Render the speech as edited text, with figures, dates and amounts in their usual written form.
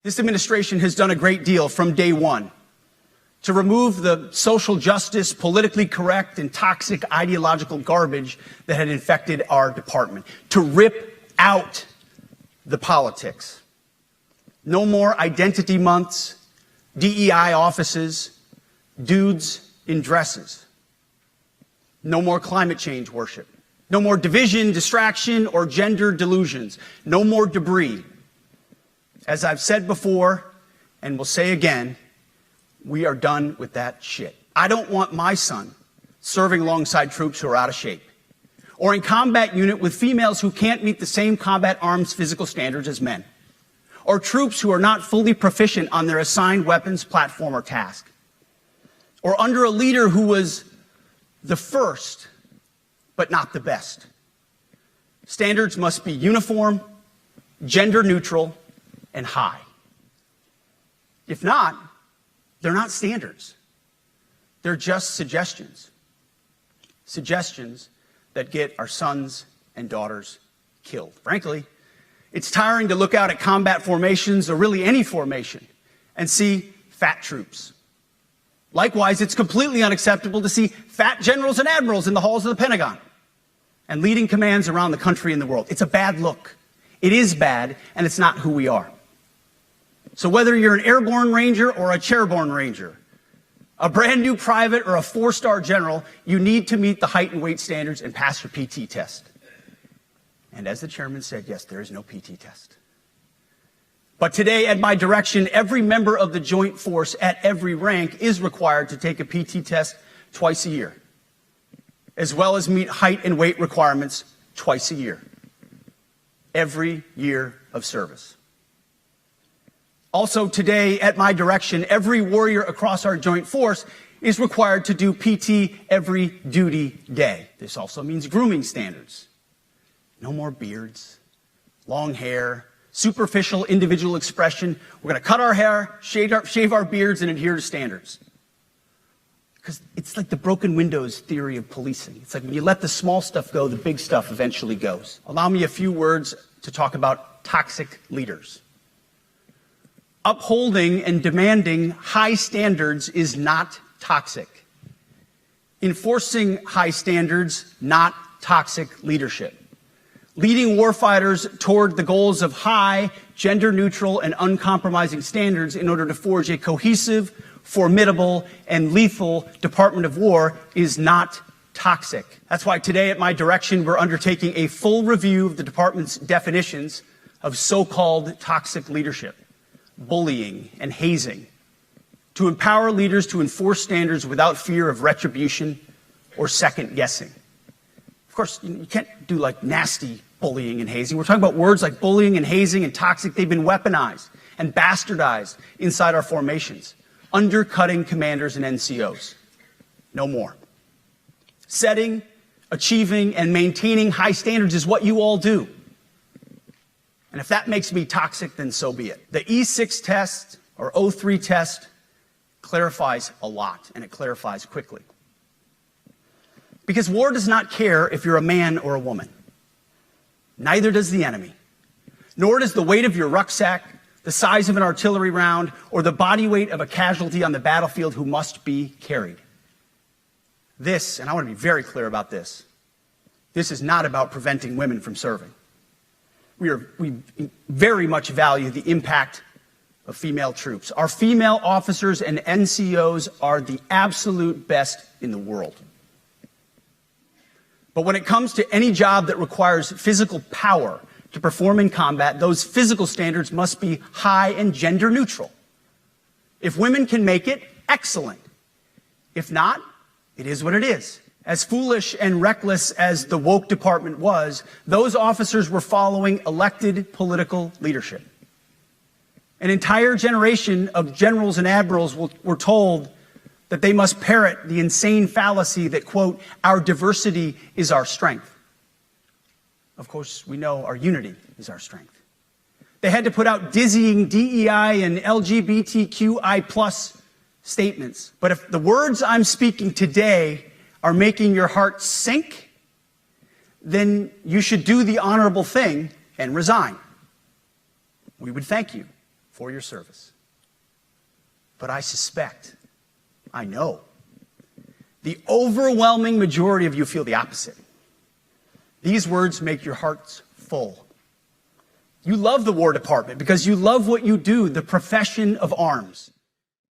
This administration has done a great deal from day one to remove the social justice, politically correct, and toxic ideological garbage that had infected our department, to rip out the politics. No more identity months, DEI offices, dudes in dresses. No more climate change worship. No more division, distraction, or gender delusions. No more debris. As I've said before, and will say again, we are done with that shit. I don't want my son serving alongside troops who are out of shape, or in combat unit with females who can't meet the same combat arms physical standards as men, or troops who are not fully proficient on their assigned weapons, platform, or task, or under a leader who was the first, but not the best. Standards must be uniform, gender neutral, and high. If not, they're not standards. They're just suggestions. Suggestions that get our sons and daughters killed. Frankly, it's tiring to look out at combat formations, or really any formation, and see fat troops. Likewise, it's completely unacceptable to see fat generals and admirals in the halls of the Pentagon and leading commands around the country and the world. It's a bad look. It is bad, and it's not who we are. So whether you're an airborne ranger or a chairborne ranger, a brand new private or a 4-star general, you need to meet the height and weight standards and pass your PT test. And as the chairman said, yes, there is no PT test. But today, at my direction, every member of the Joint Force at every rank is required to take a PT test twice a year, as well as meet height and weight requirements twice a year, every year of service. Also today, at my direction, every warrior across our Joint Force is required to do PT every duty day. This also means grooming standards. No more beards, long hair, superficial individual expression. We're going to cut our hair, shave our beards, and adhere to standards. Because it's like the broken windows theory of policing. It's like when you let the small stuff go, the big stuff eventually goes. Allow me a few words to talk about toxic leaders. Upholding and demanding high standards is not toxic. Enforcing high standards, not toxic leadership. Leading warfighters toward the goals of high, gender-neutral, and uncompromising standards in order to forge a cohesive, formidable, and lethal Department of War is not toxic. That's why today, at my direction, we're undertaking a full review of the department's definitions of so-called toxic leadership, bullying, and hazing, to empower leaders to enforce standards without fear of retribution or second-guessing. Of course, you can't do like nasty bullying and hazing. We're talking about words like bullying and hazing and toxic. They've been weaponized and bastardized inside our formations, undercutting commanders and NCOs. No more. Setting, achieving, and maintaining high standards is what you all do. And if that makes me toxic, then so be it. The E6 test or O3 test clarifies a lot, and it clarifies quickly. Because war does not care if you're a man or a woman. Neither does the enemy. Nor does the weight of your rucksack, the size of an artillery round, or the body weight of a casualty on the battlefield who must be carried. This, and I want to be very clear about this, this is not about preventing women from serving. We very much value the impact of female troops. Our female officers and NCOs are the absolute best in the world. But when it comes to any job that requires physical power to perform in combat, those physical standards must be high and gender neutral. If women can make it, excellent. If not, it is what it is. As foolish and reckless as the woke department was, those officers were following elected political leadership. An entire generation of generals and admirals were told that they must parrot the insane fallacy that, quote, our diversity is our strength. Of course, we know our unity is our strength. They had to put out dizzying DEI and LGBTQI+ statements. But if the words I'm speaking today are making your heart sink, then you should do the honorable thing and resign. We would thank you for your service. But I suspect, I know, the overwhelming majority of you feel the opposite. These words make your hearts full. You love the War Department because you love what you do, the profession of arms.